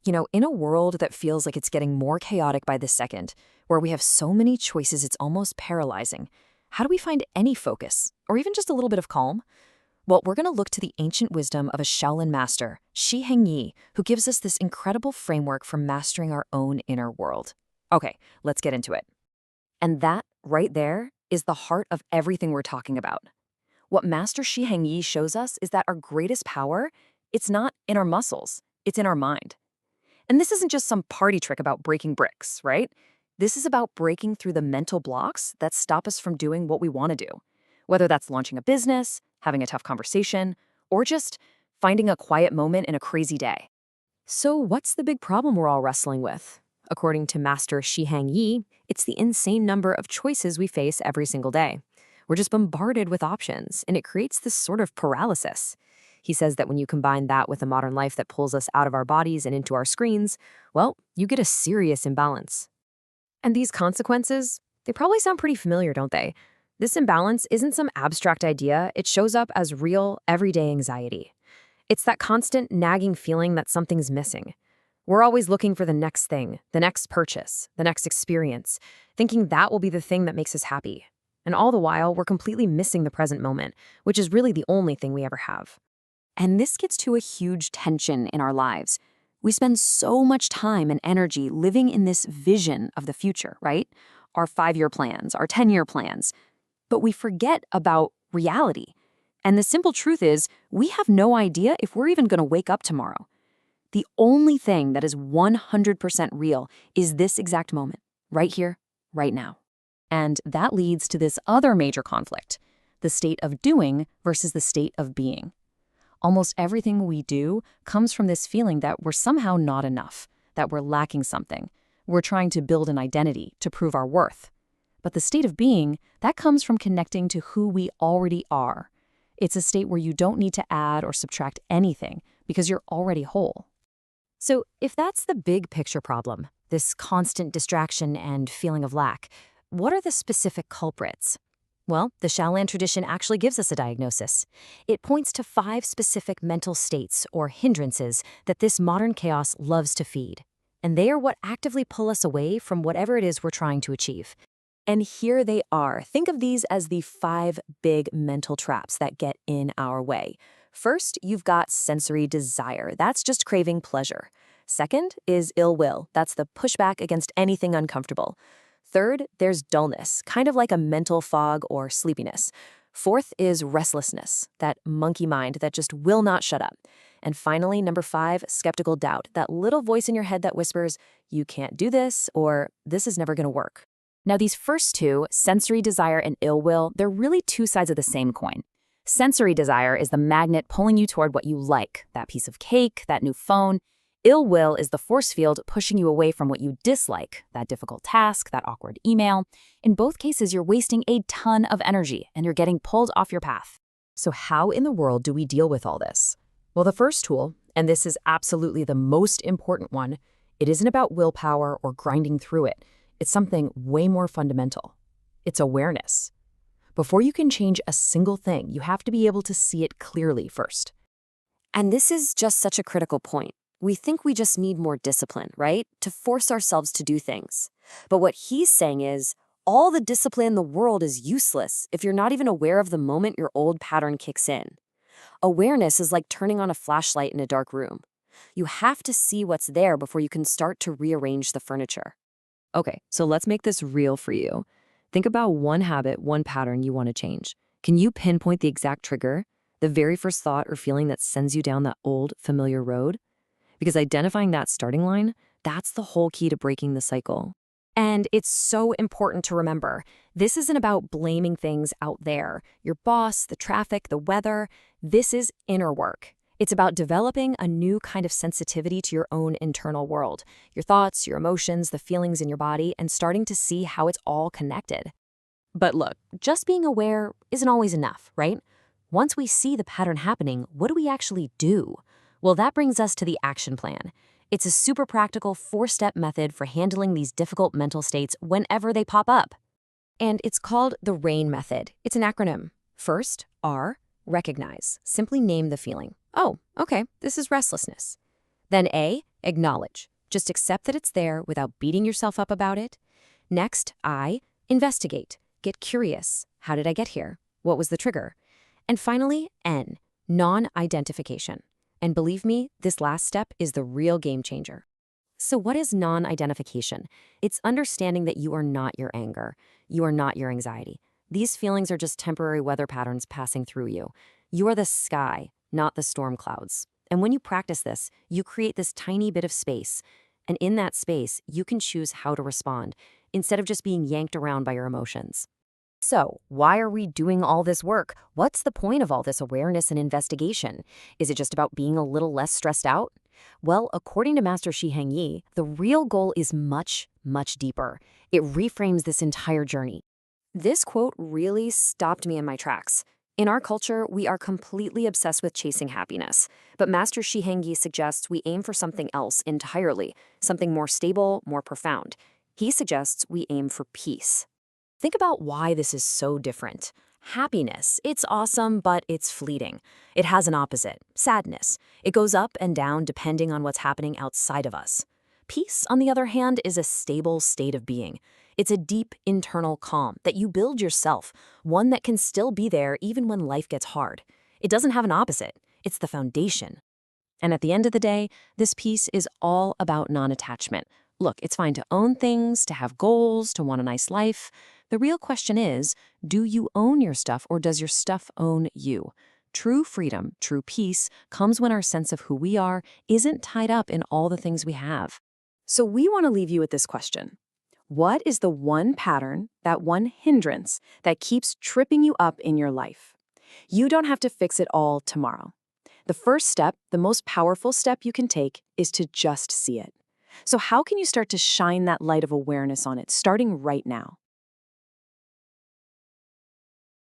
In a world that feels like it's getting more chaotic by the second, where we have so many choices it's almost paralyzing, how do we find any focus, or even just a little bit of calm? Well, we're going to look to the ancient wisdom of a Shaolin master, Shi Hengyi, who gives us this incredible framework for mastering our own inner world. Okay, let's get into it. And that, right there, is the heart of everything we're talking about. What Master Shi Hengyi shows us is that our greatest power, it's not in our muscles, it's in our mind. And this isn't just some party trick about breaking bricks, right? This is about breaking through the mental blocks that stop us from doing what we want to do. Whether that's launching a business, having a tough conversation, or just finding a quiet moment in a crazy day. So what's the big problem we're all wrestling with? According to Master Shi Hengyi, it's the insane number of choices we face every single day. We're just bombarded with options, and it creates this sort of paralysis. He says that when you combine that with a modern life that pulls us out of our bodies and into our screens, well, you get a serious imbalance. And these consequences, they probably sound pretty familiar, don't they? This imbalance isn't some abstract idea, it shows up as real, everyday anxiety. It's that constant nagging feeling that something's missing. We're always looking for the next thing, the next purchase, the next experience, thinking that will be the thing that makes us happy. And all the while, we're completely missing the present moment, which is really the only thing we ever have. And this gets to a huge tension in our lives. We spend so much time and energy living in this vision of the future, right? Our 5-year plans, our 10-year plans. But we forget about reality. And the simple truth is, we have no idea if we're even going to wake up tomorrow. The only thing that is 100% real is this exact moment, right here, right now. And that leads to this other major conflict, the state of doing versus the state of being. Almost everything we do comes from this feeling that we're somehow not enough, that we're lacking something. We're trying to build an identity to prove our worth. But the state of being, that comes from connecting to who we already are. It's a state where you don't need to add or subtract anything because you're already whole. So if that's the big picture problem, this constant distraction and feeling of lack, what are the specific culprits? Well, the Shaolin tradition actually gives us a diagnosis. It points to 5 specific mental states or hindrances that this modern chaos loves to feed. And they are what actively pull us away from whatever it is we're trying to achieve. And here they are. Think of these as the 5 big mental traps that get in our way. First, you've got sensory desire. That's just craving pleasure. Second is ill will. That's the pushback against anything uncomfortable. Third, there's dullness, kind of like a mental fog or sleepiness. Fourth is restlessness, that monkey mind that just will not shut up. And finally, number 5, skeptical doubt, that little voice in your head that whispers, you can't do this, or this is never going to work. Now, these first 2, sensory desire and ill will, they're really 2 sides of the same coin. Sensory desire is the magnet pulling you toward what you like, that piece of cake, that new phone. Ill will is the force field pushing you away from what you dislike, that difficult task, that awkward email. In both cases, you're wasting a ton of energy and you're getting pulled off your path. So how in the world do we deal with all this? Well, the first tool, and this is absolutely the most important one, it isn't about willpower or grinding through it. It's something way more fundamental. It's awareness. Before you can change a single thing, you have to be able to see it clearly first. And this is just such a critical point. We think we just need more discipline, right? To force ourselves to do things. But what he's saying is, all the discipline in the world is useless if you're not even aware of the moment your old pattern kicks in. Awareness is like turning on a flashlight in a dark room. You have to see what's there before you can start to rearrange the furniture. Okay, so let's make this real for you. Think about one habit, one pattern you want to change. Can you pinpoint the exact trigger, the very first thought or feeling that sends you down that old, familiar road? Because identifying that starting line, that's the whole key to breaking the cycle. And it's so important to remember, this isn't about blaming things out there, your boss, the traffic, the weather. This is inner work. It's about developing a new kind of sensitivity to your own internal world, your thoughts, your emotions, the feelings in your body, and starting to see how it's all connected. But look, just being aware isn't always enough, right? Once we see the pattern happening, what do we actually do? Well, that brings us to the action plan. It's a super practical 4-step method for handling these difficult mental states whenever they pop up. And it's called the RAIN method. It's an acronym. First, R, recognize. Simply name the feeling. Oh, okay, this is restlessness. Then A, Acknowledge. Just accept that it's there without beating yourself up about it. Next, I, investigate. Get curious. How did I get here? What was the trigger? And finally, N, non-identification. And believe me, this last step is the real game changer. So what is non-identification? It's understanding that you are not your anger. You are not your anxiety. These feelings are just temporary weather patterns passing through you. You are the sky, not the storm clouds. And when you practice this, you create this tiny bit of space. And in that space, you can choose how to respond, instead of just being yanked around by your emotions. So, why are we doing all this work? What's the point of all this awareness and investigation? Is it just about being a little less stressed out? Well, according to Master Shi Heng Yi, the real goal is much, much deeper. It reframes this entire journey. This quote really stopped me in my tracks. In our culture, we are completely obsessed with chasing happiness. But Master Shi Heng Yi suggests we aim for something else entirely, something more stable, more profound. He suggests we aim for peace. Think about why this is so different. Happiness, it's awesome, but it's fleeting. It has an opposite, sadness. It goes up and down depending on what's happening outside of us. Peace, on the other hand, is a stable state of being. It's a deep internal calm that you build yourself, one that can still be there even when life gets hard. It doesn't have an opposite. It's the foundation. And at the end of the day, this peace is all about non-attachment. Look, it's fine to own things, to have goals, to want a nice life. The real question is, do you own your stuff or does your stuff own you? True freedom, true peace, comes when our sense of who we are isn't tied up in all the things we have. So we want to leave you with this question. What is the one pattern, that one hindrance, that keeps tripping you up in your life? You don't have to fix it all tomorrow. The first step, the most powerful step you can take, is to just see it. So how can you start to shine that light of awareness on it, starting right now?